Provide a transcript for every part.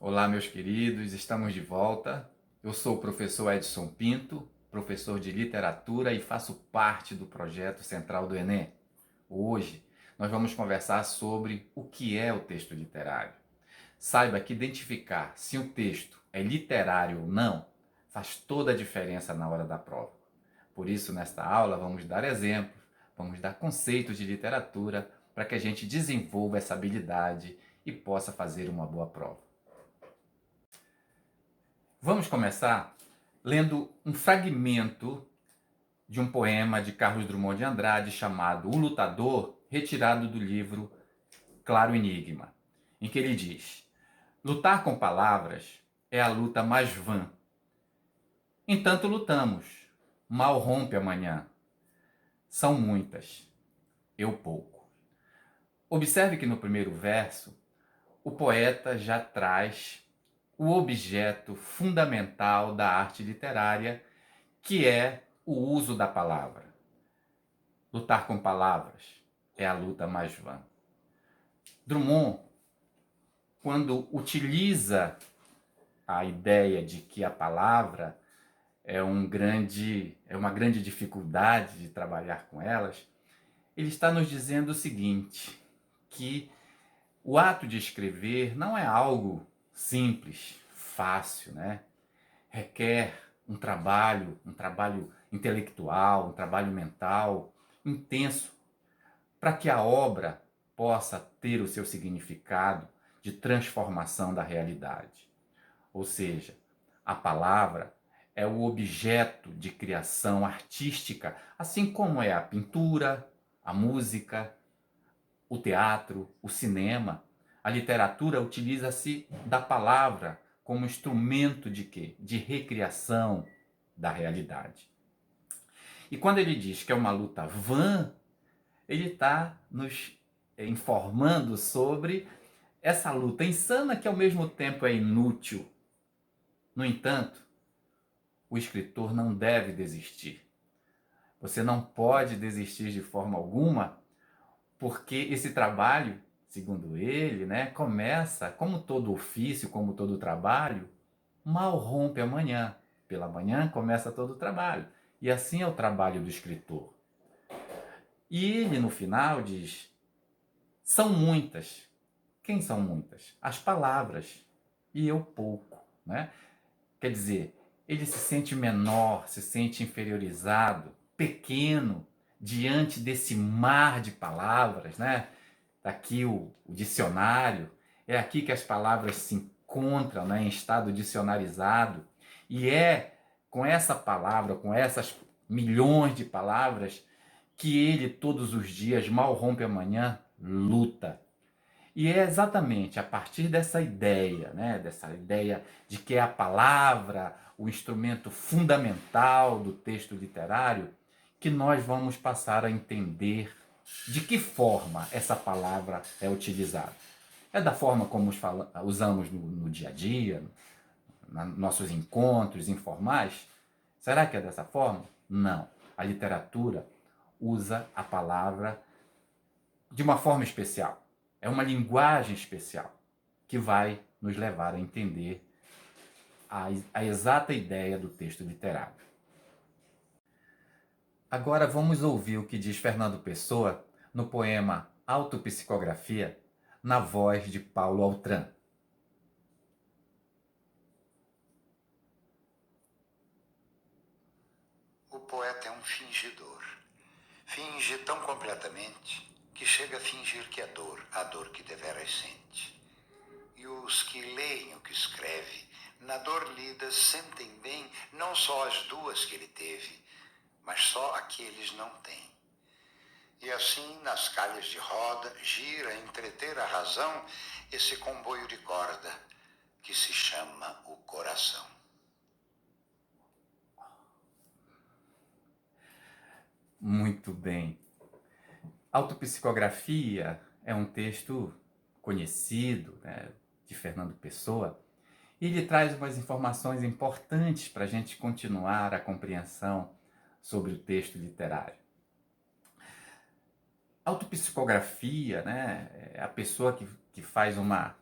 Olá, meus queridos, estamos de volta. Eu sou o professor Edson Pinto, professor de literatura e faço parte do projeto central do Enem. Hoje, nós vamos conversar sobre o que é o texto literário. Saiba que identificar se um texto é literário ou não faz toda a diferença na hora da prova. Por isso, nesta aula, vamos dar exemplos, vamos dar conceitos de literatura para que a gente desenvolva essa habilidade e possa fazer uma boa prova. Vamos começar lendo um fragmento de um poema de Carlos Drummond de Andrade chamado O Lutador, retirado do livro Claro Enigma, em que ele diz: lutar com palavras é a luta mais vã. Entanto lutamos, mal rompe amanhã. São muitas, eu pouco. Observe que no primeiro verso, o poeta já traz o objeto fundamental da arte literária, que é o uso da palavra. Lutar com palavras é a luta mais vã. Drummond, quando utiliza a ideia de que a palavra é uma grande dificuldade de trabalhar com elas, ele está nos dizendo o seguinte, que o ato de escrever não é algo simples, fácil, né? Requer um trabalho intelectual, um trabalho mental intenso, para que a obra possa ter o seu significado de transformação da realidade. Ou seja, a palavra é o objeto de criação artística, assim como é a pintura, a música, o teatro, o cinema. A literatura utiliza-se da palavra como instrumento de quê? De recriação da realidade. E quando ele diz que é uma luta vã, ele está nos informando sobre essa luta insana que ao mesmo tempo é inútil. No entanto, o escritor não deve desistir. Você não pode desistir de forma alguma, porque esse trabalho, segundo ele, né, começa, como todo ofício, como todo trabalho, mal rompe amanhã. Pela manhã começa todo o trabalho. E assim é o trabalho do escritor. E ele, no final, diz: são muitas. Quem são muitas? As palavras. E eu pouco, né? Quer dizer, ele se sente menor, se sente inferiorizado, pequeno, diante desse mar de palavras, né? Tá aqui o dicionário, é aqui que as palavras se encontram, né, em estado dicionarizado, e é com essa palavra, com essas milhões de palavras, que ele todos os dias, mal rompe amanhã, luta. E é exatamente a partir dessa ideia, né, dessa ideia de que é a palavra o instrumento fundamental do texto literário, que nós vamos passar a entender de que forma essa palavra é utilizada. É da forma como usamos no dia a dia, nos nossos encontros informais? Será que é dessa forma? Não. A literatura usa a palavra de uma forma especial. É uma linguagem especial que vai nos levar a entender a exata ideia do texto literário. Agora vamos ouvir o que diz Fernando Pessoa no poema Autopsicografia, na voz de Paulo Altran. O poeta é um fingidor. Finge tão completamente que chega a fingir que é dor, a dor que deveras sente. E os que leem o que escreve, na dor lida, sentem bem não só as duas que ele teve, mas só a que eles não têm. E assim, nas calhas de roda, gira a entreter a razão esse comboio de corda que se chama o coração. Muito bem. Autopsicografia é um texto conhecido, né, de Fernando Pessoa, e ele traz umas informações importantes para a gente continuar a compreensão sobre o texto literário. Autopsicografia, né, é a pessoa que faz uma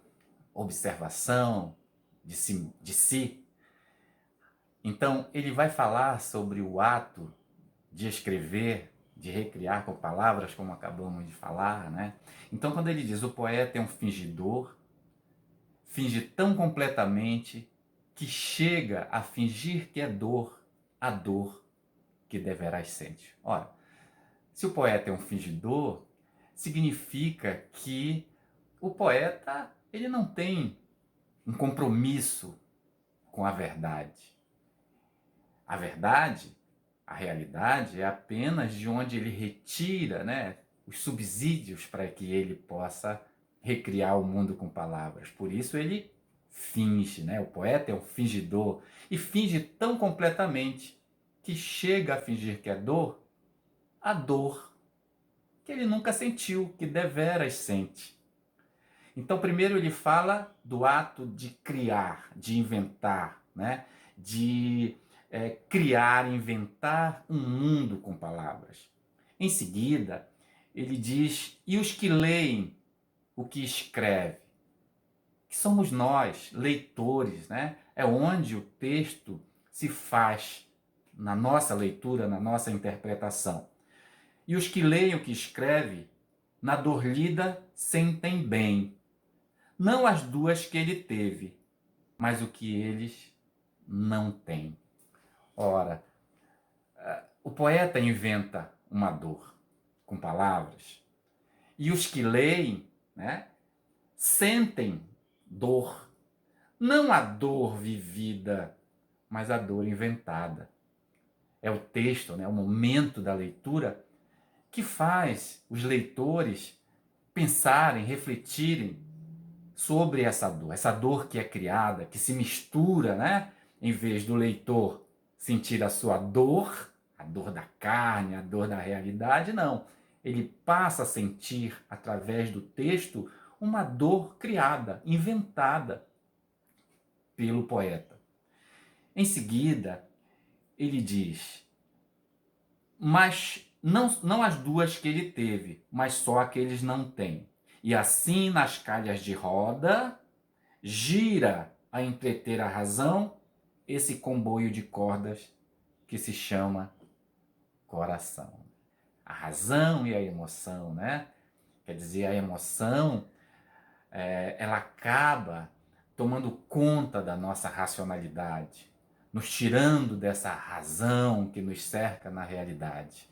observação de si. Então, ele vai falar sobre o ato de escrever, de recriar com palavras, como acabamos de falar, né? Então, quando ele diz o poeta é um fingidor, finge tão completamente que chega a fingir que é dor, a dor que deverás sente. Ora, se o poeta é um fingidor, significa que o poeta ele não tem um compromisso com a verdade. A verdade, a realidade, é apenas de onde ele retira, né, os subsídios para que ele possa recriar o mundo com palavras. Por isso ele finge, né? O poeta é um fingidor e finge tão completamente que chega a fingir que é dor, a dor que ele nunca sentiu, que deveras sente. Então, primeiro ele fala do ato de criar, de inventar, né? De criar, inventar um mundo com palavras. Em seguida, ele diz, e os que leem o que escreve? Que somos nós, leitores, né? É onde o texto se faz na nossa leitura, na nossa interpretação. E os que leem o que escreve, na dor lida, sentem bem. Não as duas que ele teve, mas o que eles não têm. Ora, o poeta inventa uma dor com palavras, e os que leem, né, sentem dor. Não a dor vivida, mas a dor inventada. É o texto, né, o momento da leitura que faz os leitores pensarem, refletirem sobre essa dor que é criada, que se mistura, né? Em vez do leitor sentir a sua dor, a dor da carne, a dor da realidade, não. Ele passa a sentir, através do texto, uma dor criada, inventada pelo poeta. Em seguida, ele diz, mas não as duas que ele teve, mas só aqueles não têm. E assim nas calhas de roda, gira a entreter a razão esse comboio de cordas que se chama coração. A razão e a emoção, né? Quer dizer, a emoção, ela acaba tomando conta da nossa racionalidade, nos tirando dessa razão que nos cerca na realidade.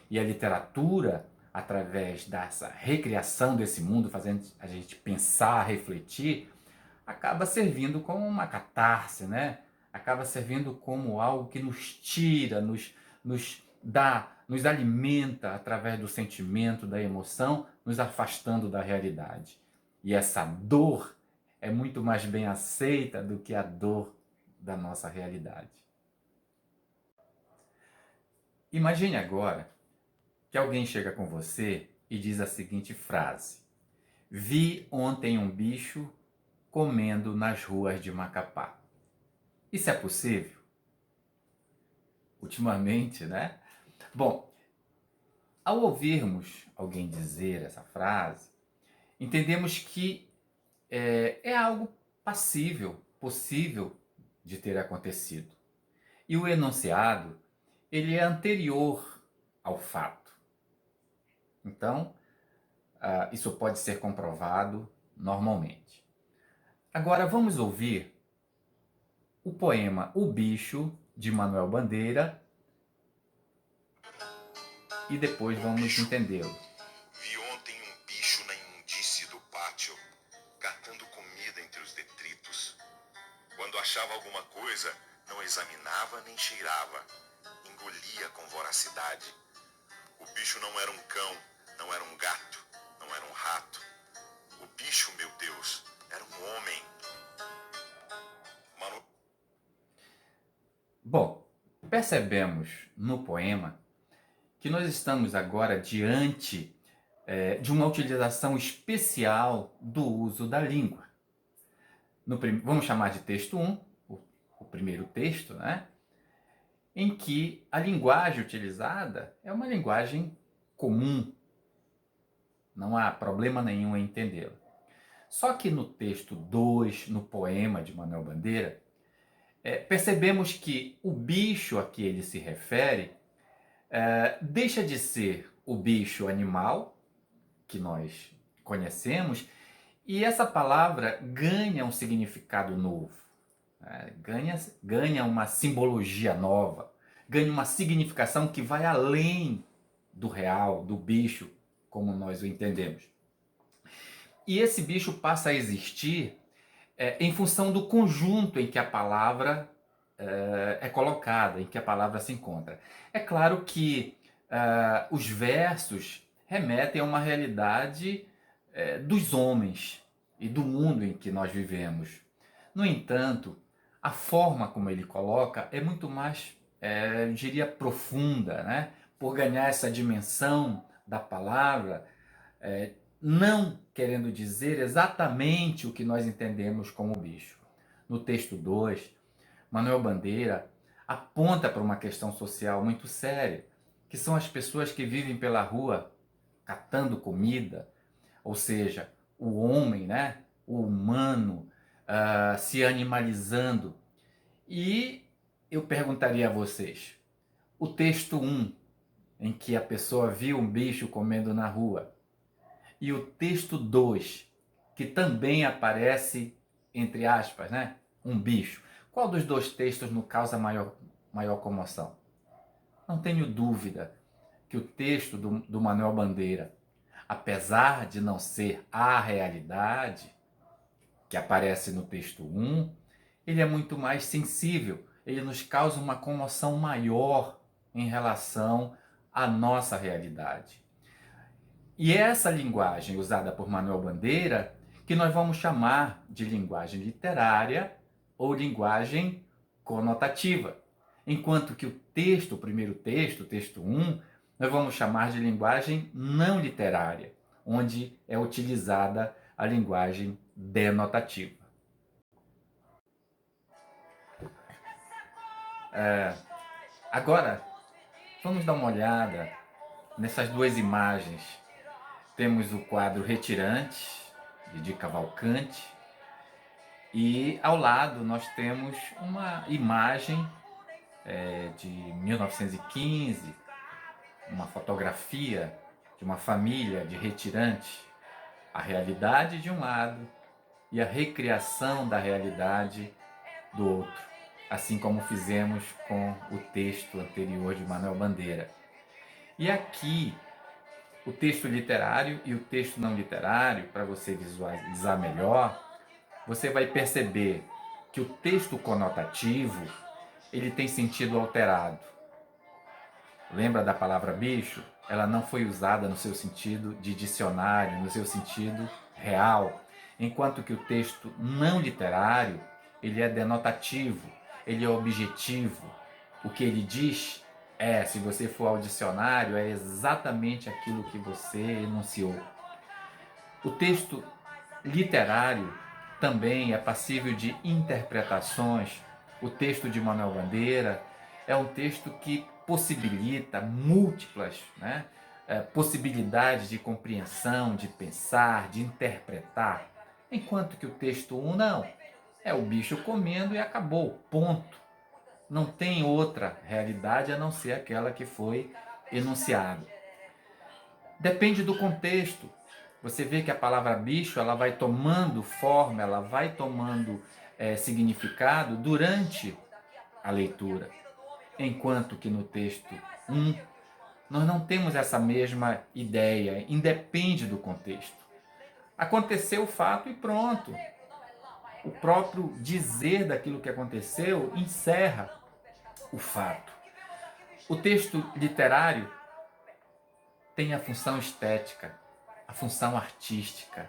E a literatura, através dessa recriação desse mundo, fazendo a gente pensar, refletir, acaba servindo como uma catarse, né? Acaba servindo como algo que nos tira, nos dá, nos alimenta através do sentimento, da emoção, nos afastando da realidade. E essa dor é muito mais bem aceita do que a dor da nossa realidade. Imagine agora que alguém chega com você e diz a seguinte frase: vi ontem um bicho comendo nas ruas de Macapá. Isso é possível? Ultimamente, né? Bom, ao ouvirmos alguém dizer essa frase, entendemos que é algo passível, possível de ter acontecido. E o enunciado, ele é anterior ao fato. Então, isso pode ser comprovado normalmente. Agora vamos ouvir o poema O Bicho, de Manuel Bandeira, e depois vamos entendê-lo. Vi ontem um bicho na imundície do pátio, catando comida entre os detritos. Quando achava alguma coisa, não examinava nem cheirava, engolia com voracidade. O bicho não era um cão, não era um gato, não era um rato. O bicho, meu Deus, era um homem. Bom, percebemos no poema que nós estamos agora diante de uma utilização especial do uso da língua. Vamos chamar de texto 1, o primeiro texto, né? Em que a linguagem utilizada é uma linguagem comum. Não há problema nenhum em entendê-la. Só que no texto 2, no poema de Manuel Bandeira, percebemos que o bicho a que ele se refere deixa de ser o bicho animal que nós conhecemos e essa palavra ganha um significado novo, ganha uma simbologia nova, ganha uma significação que vai além do real, do bicho, como nós o entendemos. E esse bicho passa a existir em função do conjunto em que a palavra é colocada, em que a palavra se encontra. É claro que os versos remetem a uma realidade dos homens e do mundo em que nós vivemos. No entanto, a forma como ele coloca é muito mais, eu diria, profunda, né? Por ganhar essa dimensão da palavra, não querendo dizer exatamente o que nós entendemos como bicho. No texto 2, Manuel Bandeira aponta para uma questão social muito séria, que são as pessoas que vivem pela rua catando comida, ou seja, o homem, né, o humano, se animalizando. E eu perguntaria a vocês, o texto 1, em que a pessoa viu um bicho comendo na rua, e o texto 2, que também aparece, entre aspas, né, um bicho. Qual dos dois textos nos causa maior comoção? Não tenho dúvida que o texto do Manuel Bandeira, apesar de não ser a realidade que aparece no texto 1, ele é muito mais sensível, ele nos causa uma comoção maior em relação à nossa realidade. E é essa linguagem usada por Manuel Bandeira que nós vamos chamar de linguagem literária ou linguagem conotativa. Enquanto que o texto, o primeiro texto, o texto 1, nós vamos chamar de linguagem não literária, onde é utilizada a linguagem denotativa. Agora, vamos dar uma olhada nessas duas imagens. Temos o quadro Retirante, de Cavalcante, e ao lado nós temos uma imagem de 1915, uma fotografia de uma família de retirantes, a realidade de um lado e a recriação da realidade do outro, assim como fizemos com o texto anterior de Manuel Bandeira. E aqui, o texto literário e o texto não literário, para você visualizar melhor, você vai perceber que o texto conotativo, ele tem sentido alterado. Lembra da palavra bicho? Ela não foi usada no seu sentido de dicionário, no seu sentido real, enquanto que o texto não literário, ele é denotativo, ele é objetivo. O que ele diz se você for ao dicionário, é exatamente aquilo que você enunciou. O texto literário também é passível de interpretações. O texto de Manuel Bandeira é um texto que possibilita múltiplas possibilidades de compreensão, de pensar, de interpretar, enquanto que o texto 1 não. É o bicho comendo e acabou, ponto. Não tem outra realidade a não ser aquela que foi enunciada. Depende do contexto. Você vê que a palavra bicho ela vai tomando forma, ela vai tomando significado durante a leitura. Enquanto que no texto 1, nós não temos essa mesma ideia, independe do contexto. Aconteceu o fato e pronto. O próprio dizer daquilo que aconteceu encerra o fato. O texto literário tem a função estética, a função artística,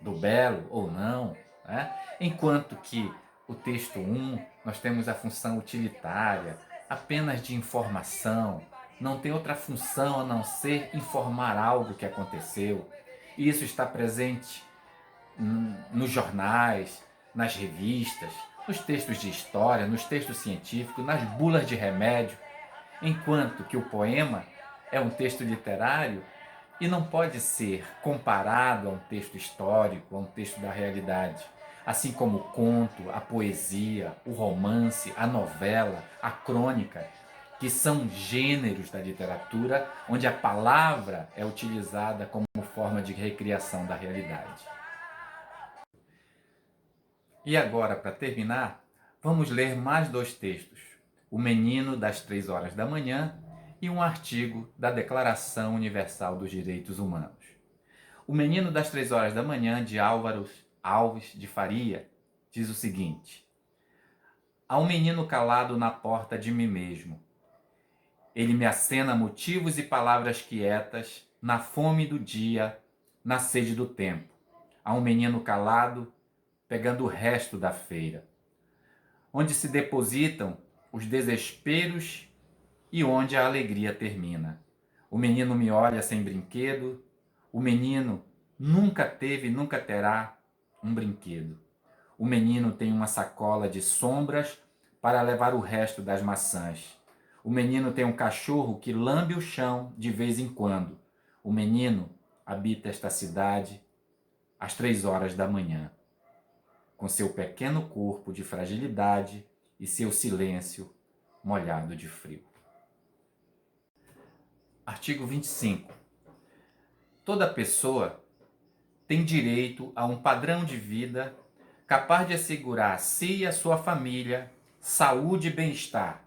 do belo ou não, né? Enquanto que o texto 1, nós temos a função utilitária, apenas de informação, não tem outra função a não ser informar algo que aconteceu. E isso está presente nos jornais, nas revistas, nos textos de história, nos textos científicos, nas bulas de remédio, enquanto que o poema é um texto literário e não pode ser comparado a um texto histórico, a um texto da realidade. Assim como o conto, a poesia, o romance, a novela, a crônica, que são gêneros da literatura onde a palavra é utilizada como forma de recriação da realidade. E agora, para terminar, vamos ler mais 2 textos. O Menino das 3 horas da manhã e um artigo da Declaração Universal dos Direitos Humanos. O Menino das 3 horas da manhã, de Álvaro Alves de Faria, diz o seguinte: há um menino calado na porta de mim mesmo. Ele me acena motivos e palavras quietas, na fome do dia, na sede do tempo. Há um menino calado, pegando o resto da feira, onde se depositam os desesperos e onde a alegria termina. O menino me olha sem brinquedo, o menino nunca teve e nunca terá um brinquedo. O menino tem uma sacola de sombras para levar o resto das maçãs. O menino tem um cachorro que lambe o chão de vez em quando. O menino habita esta cidade às 3 horas da manhã, com seu pequeno corpo de fragilidade e seu silêncio molhado de frio. Artigo 25. Toda pessoa tem direito a um padrão de vida capaz de assegurar a si e a sua família saúde e bem-estar,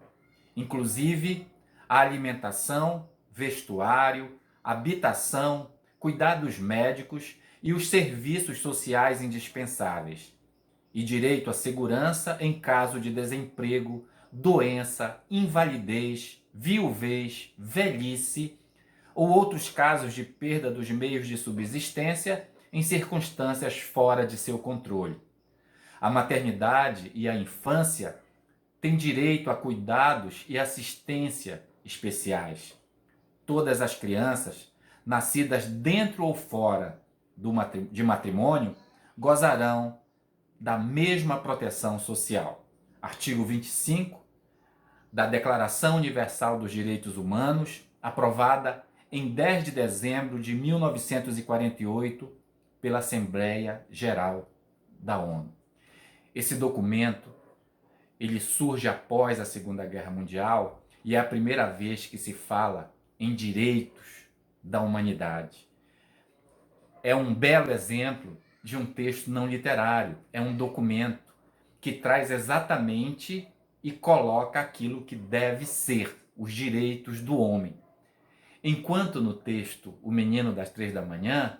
inclusive a alimentação, vestuário, habitação, cuidados médicos e os serviços sociais indispensáveis, e direito à segurança em caso de desemprego, doença, invalidez, viuvez, velhice ou outros casos de perda dos meios de subsistência em circunstâncias fora de seu controle. A maternidade e a infância têm direito a cuidados e assistência especiais. Todas as crianças, nascidas dentro ou fora de matrimônio, gozarão da mesma proteção social. Artigo 25 da Declaração Universal dos Direitos Humanos, aprovada em 10 de dezembro de 1948 pela Assembleia Geral da ONU. Esse documento, ele surge após a Segunda Guerra Mundial e é a primeira vez que se fala em direitos da humanidade. É um belo exemplo de um texto não literário, é um documento que traz exatamente e coloca aquilo que deve ser os direitos do homem. Enquanto no texto O Menino das 3 da manhã,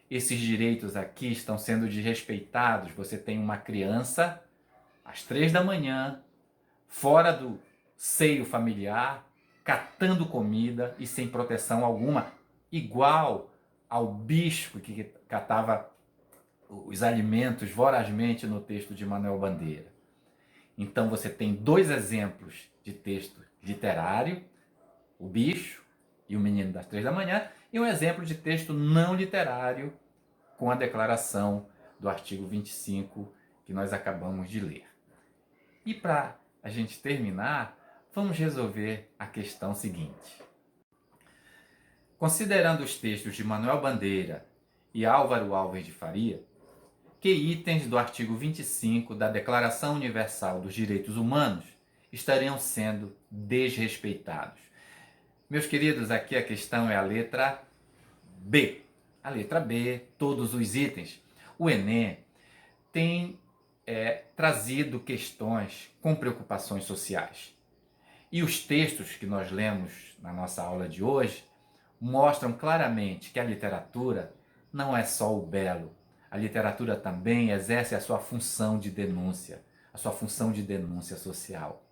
esses direitos aqui estão sendo desrespeitados. Você tem uma criança às 3 da manhã, fora do seio familiar, catando comida e sem proteção alguma, igual ao bispo que catava os alimentos vorazmente no texto de Manuel Bandeira. Então você tem 2 exemplos de texto literário, o bicho e o Menino das 3 da manhã, e um exemplo de texto não literário com a declaração do artigo 25 que nós acabamos de ler. E para a gente terminar, vamos resolver a questão seguinte. Considerando os textos de Manuel Bandeira e Álvaro Alves de Faria, que itens do artigo 25 da Declaração Universal dos Direitos Humanos estariam sendo desrespeitados? Meus queridos, aqui a questão é a letra B. A letra B, todos os itens. O Enem tem trazido questões com preocupações sociais. E os textos que nós lemos na nossa aula de hoje mostram claramente que a literatura não é só o belo. A literatura também exerce a sua função de denúncia, a sua função de denúncia social.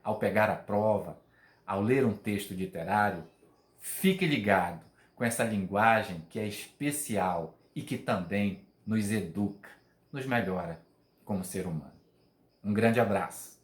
Ao pegar a prova, ao ler um texto literário, fique ligado com essa linguagem que é especial e que também nos educa, nos melhora como ser humano. Um grande abraço.